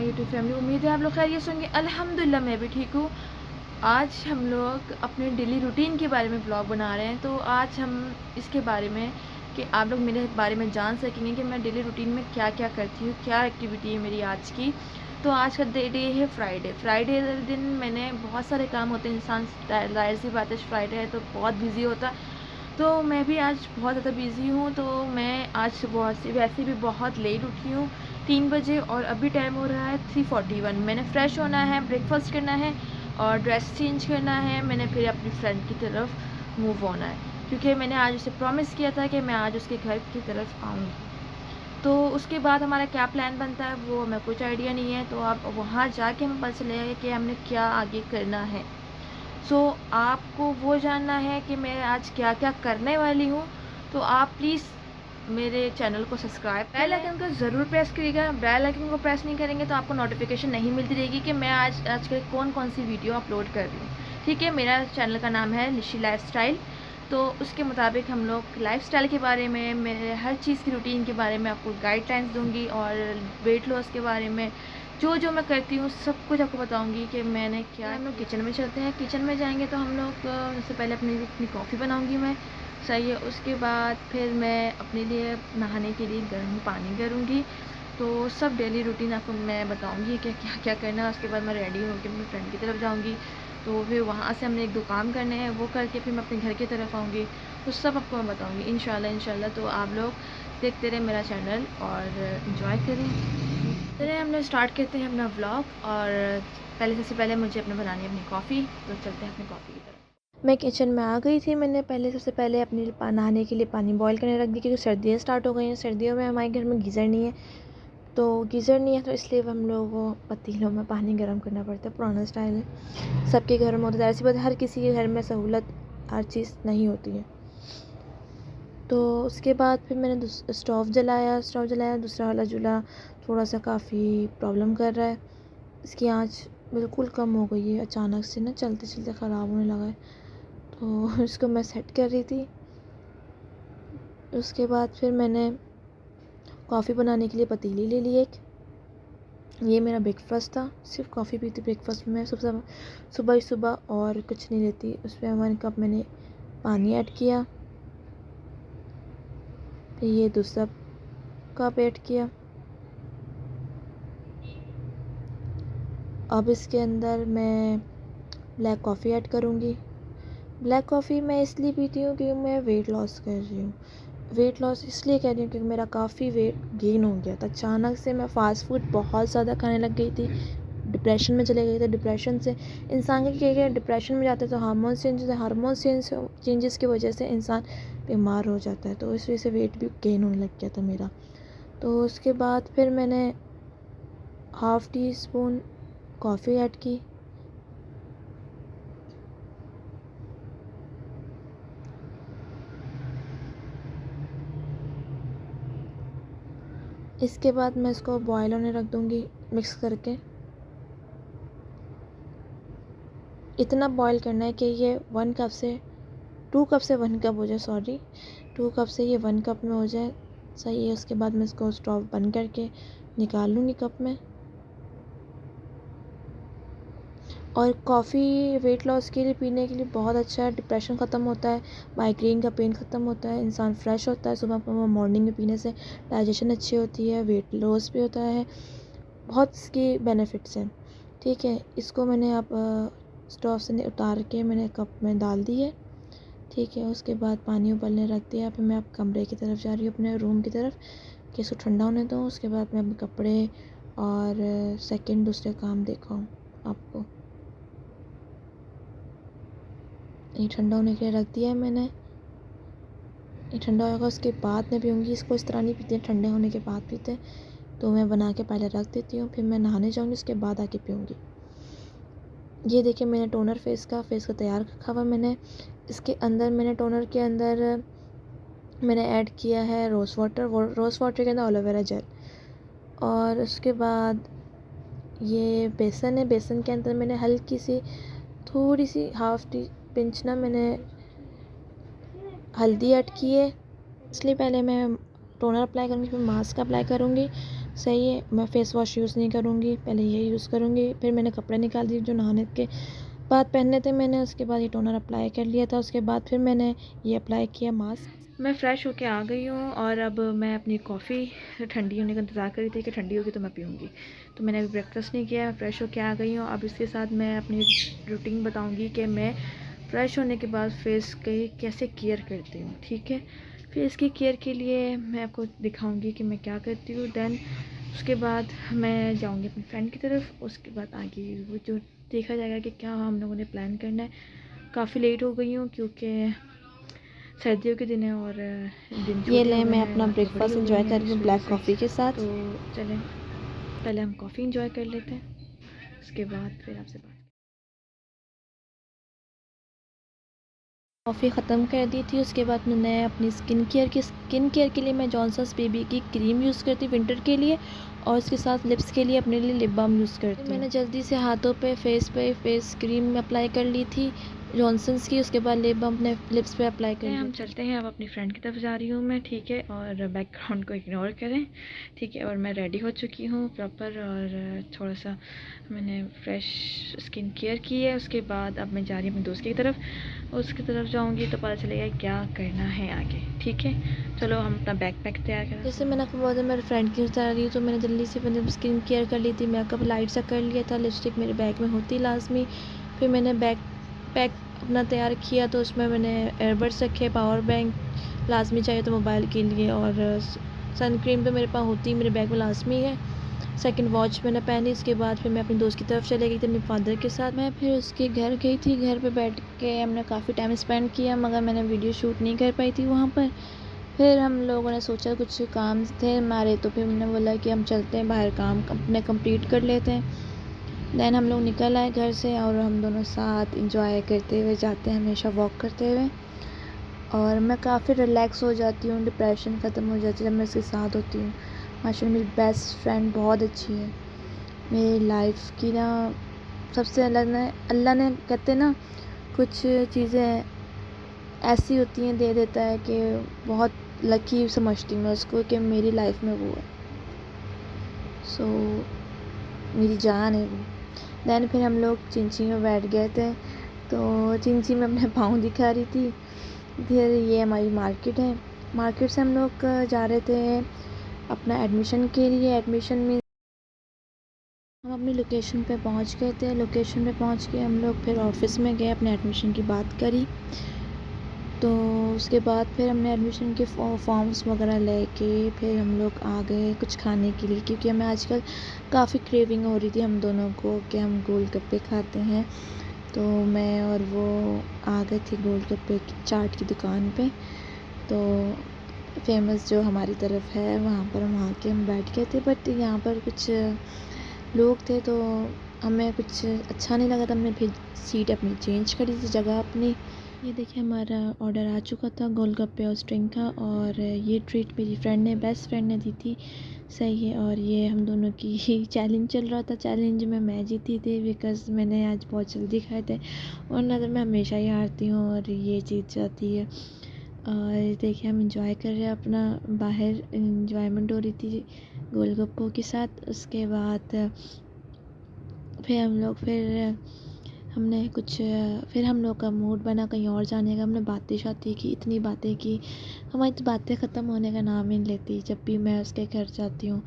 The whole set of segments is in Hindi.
My YouTube family. उम्मीद है आप लोग खैरियत से होंगे। अल्हम्दुलिल्लाह मैं भी ठीक हूँ। आज हम लोग अपने डेली रूटीन के बारे में ब्लॉग बना रहे हैं। तो आज हम इसके बारे में कि आप लोग मेरे बारे में जान सकेंगे कि मैं डेली रूटीन में क्या क्या करती हूँ, क्या एक्टिविटी है मेरी आज की। तो आज का डे है फ्राइडे। फ्राइडे दिन मैंने बहुत सारे काम होते हैं, इंसान जाहिर सी बात है फ्राइडे है तो बहुत बिज़ी होता है। तो मैं भी आज बहुत ज़्यादा बिज़ी हूँ। तो मैं आज सुबह से वैसे भी बहुत लेट उठी हूँ, 3 बजे, और अभी टाइम हो रहा है 3:41। मैंने फ़्रेश होना है, ब्रेकफास्ट करना है और ड्रेस चेंज करना है। मैंने फिर अपनी फ्रेंड की तरफ मूव होना है, क्योंकि मैंने आज उसे प्रॉमिस किया था कि मैं आज उसके घर की तरफ आऊँगी। तो उसके बाद हमारा क्या प्लान बनता है वो हमें कुछ आइडिया नहीं है। तो अब वहाँ जाके हमें पता चलेगा कि हमने क्या आगे करना है। आपको वो जानना है कि मैं आज क्या क्या करने वाली हूँ, तो आप प्लीज़ मेरे चैनल को सब्सक्राइब, बेल आइकन को ज़रूर प्रेस करिएगा। बेल आइकन को प्रेस नहीं करेंगे तो आपको नोटिफिकेशन नहीं मिलती रहेगी कि मैं आजकल कौन सी वीडियो अपलोड कर रही हूँ। ठीक है, मेरा चैनल का नाम है लिशी लाइफस्टाइल। तो उसके मुताबिक हम लोग लाइफस्टाइल के बारे में, मेरे हर चीज़ की रूटीन के बारे में आपको गाइडलाइंस दूँगी, और वेट लॉस के बारे में जो मैं करती हूँ सब कुछ आपको बताऊँगी कि मैंने क्या। हम लोग किचन में चलते हैं। किचन में जाएंगे तो हम लोग सबसे पहले अपनी कॉफ़ी बनाऊँगी मैं, सही है। उसके बाद फिर मैं अपने लिए नहाने के लिए गर्म पानी करूँगी। तो सब डेली रूटीन आपको मैं बताऊँगी कि क्या क्या करना है। उसके बाद मैं रेडी होकर अपनी फ्रेंड की तरफ जाऊँगी। तो फिर वहाँ से हमने 1-2 काम करने हैं, वो करके फिर मैं अपने घर की तरफ आऊँगी। तो सब आपको मैं बताऊँगी इंशाल्लाह। तो आप लोग देखते रहें मेरा चैनल और इन्जॉय करें। चलिए हम लोग स्टार्ट करते हैं अपना व्लॉग। और सबसे पहले मुझे अपने बनानी है अपनी कॉफ़ी। तो चलते हैं अपनी कॉफ़ी की तरफ। मैं किचन में आ गई थी। मैंने सबसे पहले अपने नहाने के लिए पानी बॉईल करने रख दी, क्योंकि सर्दियाँ स्टार्ट हो गई हैं। सर्दियों में हमारे घर में गीज़र नहीं है, तो इसलिए हम लोग को पतीलों में पानी गर्म करना पड़ता है। पुराना स्टाइल है, सबके घर में होता है। ऐसी बात, हर किसी के घर में सहूलत हर चीज़ नहीं होती है। तो उसके बाद फिर मैंने स्टोव जलाया। दूसरा वाला चूल्हा थोड़ा सा काफ़ी प्रॉब्लम कर रहा है। इसकी आंच बिल्कुल कम हो गई है, अचानक से ना चलते चलते ख़राब होने लगा है। तो इसको मैं सेट कर रही थी। उसके बाद फिर मैंने कॉफ़ी बनाने के लिए पतीली ले ली एक। ये मेरा ब्रेकफास्ट था। सिर्फ कॉफ़ी पीती ब्रेकफास्ट में। मैं सुबह ही सुबह और कुछ नहीं लेती। उसमें 1 कप मैंने पानी ऐड किया। फिर ये दूसरा कप ऐड किया। अब इसके अंदर मैं ब्लैक कॉफ़ी ऐड करूँगी। ब्लैक कॉफ़ी मैं इसलिए पीती हूँ क्योंकि मैं वेट लॉस कर रही हूँ। वेट लॉस इसलिए कर रही हूँ क्योंकि मेरा काफ़ी वेट गेन हो गया था अचानक से। मैं फ़ास्ट फूड बहुत ज़्यादा खाने लग गई थी, डिप्रेशन में चले गए थे। डिप्रेशन से इंसान के क्या, डिप्रेशन में जाते हैं तो हार्मोन चेंजेस की वजह से इंसान बीमार हो जाता है। तो इस वजह से वेट भी गेन होने लग गया था मेरा। तो उसके बाद फिर मैंने ½ टी स्पून कॉफ़ी ऐड की। इसके बाद मैं इसको बॉयल होने रख दूँगी मिक्स करके। इतना बॉयल करना है कि ये 1 कप से 2 कप से 1 कप हो जाए, 2 कप से ये 1 कप में हो जाए, सही है। उसके बाद मैं इसको स्टोव बंद करके निकाल लूँगी कप में। और कॉफ़ी वेट लॉस के लिए पीने के लिए बहुत अच्छा है। डिप्रेशन ख़त्म होता है, माइग्रेन का पेन ख़त्म होता है, इंसान फ्रेश होता है। सुबह मॉर्निंग में पीने से डाइजेशन अच्छी होती है, वेट लॉस भी होता है। बहुत इसकी बेनिफिट्स हैं। ठीक है, इसको मैंने अब स्टोव से उतार के मैंने कप में डाल दी है। ठीक है, उसके बाद पानी उबलने रख दिया। फिर मैं अब कमरे की तरफ जा रही हूँ, अपने रूम की तरफ, कि इसको ठंडा होने दूँ। उसके बाद मैं अपने कपड़े और दूसरे काम दिखाऊँ आपको। ये ठंडा होने के लिए रख दिया है मैंने। ये ठंडा होगा उसके बाद मैं पीऊँगी। इसको इस तरह नहीं पीते, ठंडे होने के बाद पीते। तो मैं बना के पहले रख देती हूँ, फिर मैं नहाने जाऊँगी, उसके बाद आके पीऊँगी। ये देखिए मैंने टोनर फेस का तैयार रखा हुआ मैंने। इसके अंदर मैंने टोनर के अंदर मैंने ऐड किया है रोज़ वाटर के अंदर एलोवेरा जेल। और उसके बाद ये बेसन है। बेसन के अंदर मैंने हल्की सी थोड़ी सी ½ टी पिंच ना मैंने हल्दी ऐड की है। इसलिए पहले मैं टोनर अप्लाई करूँगी, फिर मास्क अप्लाई करूँगी। सही है। मैं फ़ेस वॉश यूज़ नहीं करूँगी, पहले ये यूज़ करूँगी। फिर मैंने कपड़े निकाल दिए जो नहाने के बाद पहनने थे मैंने, उसके बाद ये टोनर अप्लाई कर लिया था। उसके बाद फिर मैंने ये अप्लाई किया मास्क। मैं फ़्रेश होके आ गई हूँ और अब मैं अपनी कॉफ़ी ठंडी होने का इंतज़ार कर रही थी कि ठंडी होगी तो मैं पीऊँगी। तो मैंने अभी ब्रेकफ़ास्ट नहीं किया, फ़्रेश होके आ गई हूँ। अब इसके साथ मैं अपनी रूटीन बताऊँगी कि मैं फ़्रेश होने के बाद फ़ेस की कैसे केयर करती हूँ, ठीक है। फ़ेस की केयर के लिए मैं आपको दिखाऊँगी कि मैं क्या करती हूँ। दैन उसके बाद मैं जाऊँगी अपनी फ्रेंड की तरफ। उसके बाद आगे वो जो देखा जाएगा कि क्या हम लोगों ने प्लान करना है। काफ़ी लेट हो गई हूँ क्योंकि सर्दियों के दिन है और दिन ये छोटे हो लें, गए मैं हैं, अपना रातें बड़ी ब्रेकफ़ास्ट हो गई एंजॉय हैं कर रही इस हूँ वजह ब्लैक से। कॉफ़ी के साथ। तो चलें पहले हम कॉफ़ी एंजॉय कर लेते हैं, उसके बाद फिर आपसे बात। कॉफ़ी ख़त्म कर दी थी। उसके बाद मैंने अपनी स्किन केयर के लिए मैं जॉनसन्स बेबी की क्रीम यूज़ करती हूँ विंटर के लिए, और उसके साथ लिप्स के लिए अपने लिए लिप बाम यूज़ करती हूँ। मैंने जल्दी से हाथों पे फेस क्रीम अप्लाई कर ली थी जॉनसन्स की। उसके बाद लिप बाम अपने लिप्स पे अप्लाई कर लिया हम था। चलते हैं, अब अपनी फ्रेंड की तरफ जा रही हूँ मैं, ठीक है। और बैकग्राउंड को इग्नोर करें, ठीक है। और मैं रेडी हो चुकी हूँ प्रॉपर, और थोड़ा सा मैंने फ्रेश स्किन केयर की है। उसके बाद अब मैं जा रही हूँ अपनी दोस्त की तरफ। उसकी तरफ जाऊँगी तो पता चलेगा क्या करना है आगे, ठीक है। चलो हम अपना बैग पैक तैयार करें। जैसे मैंने आपको बोला था मेरे फ्रेंड की जा रही हूँ, तो मैंने जल्दी से मैंने स्किन केयर कर ली थी, मेकअप लाइट सा कर लिया था, लिपस्टिक मेरे बैग में होती लाजमी। फिर मैंने बैग पैक अपना तैयार किया, तो उसमें मैंने एयरबड्स रखे, पावर बैंक लाजमी चाहिए तो मोबाइल के लिए, और सन क्रीम तो मेरे पास होती मेरे बैग में लाजमी है। सेकंड वॉच मैंने पहनी। इसके बाद फिर मैं अपनी दोस्त की तरफ चली गई थी अपने फादर के साथ। मैं फिर उसके घर गई थी। घर पे बैठ के हमने काफ़ी टाइम स्पेंड किया, मगर मैंने वीडियो शूट नहीं कर पाई थी वहाँ पर। फिर हम लोगों ने सोचा कुछ काम थे हमारे, तो फिर हमने बोला कि हम चलते हैं बाहर, काम अपने कंप्लीट कर लेते हैं। दैन हम लोग निकल आए घर से, और हम दोनों साथ इंजॉय करते हुए जाते हैं हमेशा वॉक करते हुए। और मैं काफ़ी रिलैक्स हो जाती हूँ, डिप्रेशन ख़त्म हो जाती है जब मैं उसके साथ होती हूँ। माशाल्लाह मेरी बेस्ट फ्रेंड बहुत अच्छी है मेरी लाइफ की ना। सबसे अल्लाह ने कहते ना, कुछ चीज़ें ऐसी होती हैं दे देता है कि बहुत लकी समझती हूँ मैं उसको कि मेरी लाइफ में वो है। सो मेरी जान है वो। दैन फिर हम लोग चिंची में बैठ गए थे, तो चिंची में अपने पाँव दिखा रही थी। फिर ये हमारी मार्केट है, मार्केट से हम लोग जा रहे थे अपना एडमिशन के लिए। एडमिशन में हम अपनी लोकेशन पे पहुंच गए थे। लोकेशन पे पहुंच के हम लोग फिर ऑफिस में गए, अपने एडमिशन की बात करी। तो उसके बाद फिर हमने एडमिशन के फॉर्म्स वगैरह लेके फिर हम लोग आ गए कुछ खाने के लिए, क्योंकि हमें आजकल काफ़ी क्रेविंग हो रही थी हम दोनों को कि हम गोलगप्पे खाते हैं। तो मैं और वो आ गए थे गोलगप्पे की चाट की दुकान पे। तो फेमस जो हमारी तरफ है वहाँ पर हम आके हम बैठ गए थे, बट यहाँ पर कुछ लोग थे तो हमें कुछ अच्छा नहीं लगा, तो हमने फिर सीट अपनी चेंज करी थी, जगह अपनी। ये देखिए हमारा ऑर्डर आ चुका था गोलगप्पे और स्ट्रिंग का, और ये ट्रीट मेरी बेस्ट फ्रेंड ने दी थी। सही है। और ये हम दोनों की ही चैलेंज चल रहा था। चैलेंज में मैं जीती थी बिकॉज़ मैंने आज बहुत जल्दी खाए थे, और ना तो मैं हमेशा ही हारती हूँ और ये जीत जाती है। और देखिए हम इंजॉय कर रहे हैं अपना, बाहर इंजॉयमेंट हो रही थी गोलगप्पों के साथ। उसके बाद फिर हम लोग का मूड बना कहीं और जाने का। हमने बातें शातें की, इतनी बातें की, हमारी तो बातें ख़त्म होने का नाम ही नहीं लेती। जब भी मैं उसके घर जाती हूँ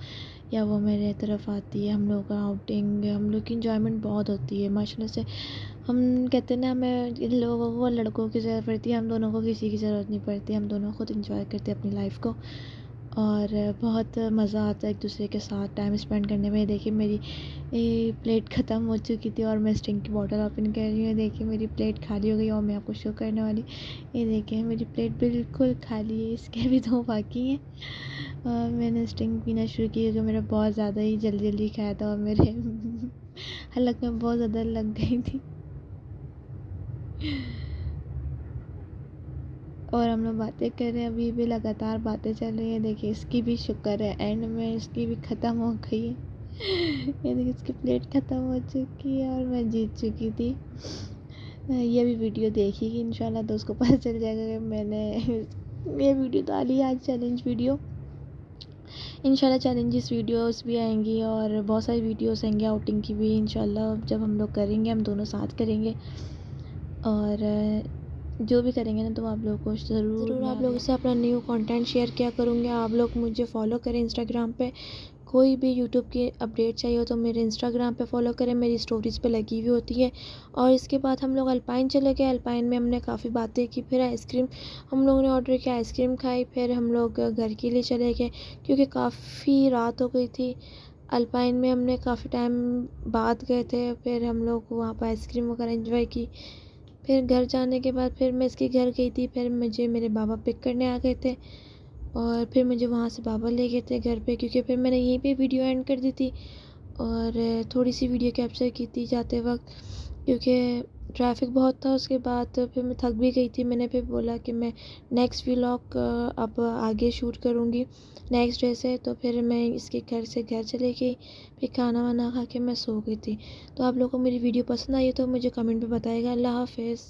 या वो मेरे तरफ आती है, हम लोग का आउटिंग, हम लोग की इंजॉयमेंट बहुत होती है माशाल्लाह से। हम कहते हैं ना, हमें इन लोगों को लड़कों की ज़रूरत पड़ती है, हम दोनों को किसी की ज़रूरत नहीं पड़ती। हम दोनों खुद इंजॉय करते हैं अपनी लाइफ को, और बहुत मज़ा आता है एक दूसरे के साथ टाइम स्पेंड करने में। देखिए मेरी प्लेट ख़त्म हो चुकी थी और मैं स्टिंग की बॉटल ओपन कर रही हूँ। देखिए मेरी प्लेट खाली हो गई और मैं आपको शो करने वाली। ये देखिए मेरी प्लेट बिल्कुल खाली है, इसके भी 2 बाकी हैं। और मैंने स्टिंग पीना शुरू की क्योंकि मेरा बहुत ज़्यादा ही जल्दी खाया था, और मेरे हलक में बहुत ज़्यादा लग गई थी। और हम लोग बातें कर रहे हैं, अभी भी लगातार बातें चल रही हैं। देखिए इसकी भी शुक्र है एंड में इसकी भी ख़त्म हो गई है। ये देखिए इसकी प्लेट ख़त्म हो चुकी है और मैं जीत चुकी थी। ये भी वीडियो देखेगी इंशाल्लाह तो उसको पता चल जाएगा कि मैंने ये वीडियो डाली आज, चैलेंज वीडियो। इंशाल्लाह चैलेंजेस वीडियोस भी आएंगी और बहुत सारी वीडियोस आएंगी आउटिंग की भी इंशाल्लाह। जब हम लोग करेंगे हम दोनों साथ करेंगे और जो भी करेंगे ना तो आप लोगों को ज़रूर आप लोगों से अपना न्यू कंटेंट शेयर किया करूँगी। आप लोग मुझे फॉलो करें इंस्टाग्राम पे। कोई भी यूट्यूब की अपडेट चाहिए हो तो मेरे इंस्टाग्राम पे फॉलो करें, मेरी स्टोरीज़ पे लगी हुई होती है। और इसके बाद हम लोग अल्पाइन चले गए। अल्पाइन में हमने काफ़ी बातें की, फिर आइसक्रीम हम लोगों ने ऑर्डर किया, आइसक्रीम खाई, फिर हम लोग घर के लिए चले गए क्योंकि काफ़ी रात हो गई थी। अल्पाइन में हमने काफ़ी टाइम बाद गए थे, फिर हम लोग वहाँ पर आइसक्रीम वगैरह एंजॉय की। फिर घर जाने के बाद फिर मैं इसके घर गई थी, फिर मुझे मेरे बाबा पिक करने आ गए थे और फिर मुझे वहाँ से बाबा ले गए थे घर पे क्योंकि फिर मैंने यहीं पे वीडियो एंड कर दी थी और थोड़ी सी वीडियो कैप्चर की थी जाते वक्त क्योंकि ट्रैफिक बहुत था। उसके बाद तो फिर मैं थक भी गई थी। मैंने फिर बोला कि मैं नेक्स्ट व्लॉग अब आगे शूट करूँगी नेक्स्ट डे से। तो फिर मैं इसके घर से घर चली गई, फिर खाना वाना खा के मैं सो गई थी। तो आप लोगों को मेरी वीडियो पसंद आई तो मुझे कमेंट में बताइएगा। अल्लाह हाफ़िज़।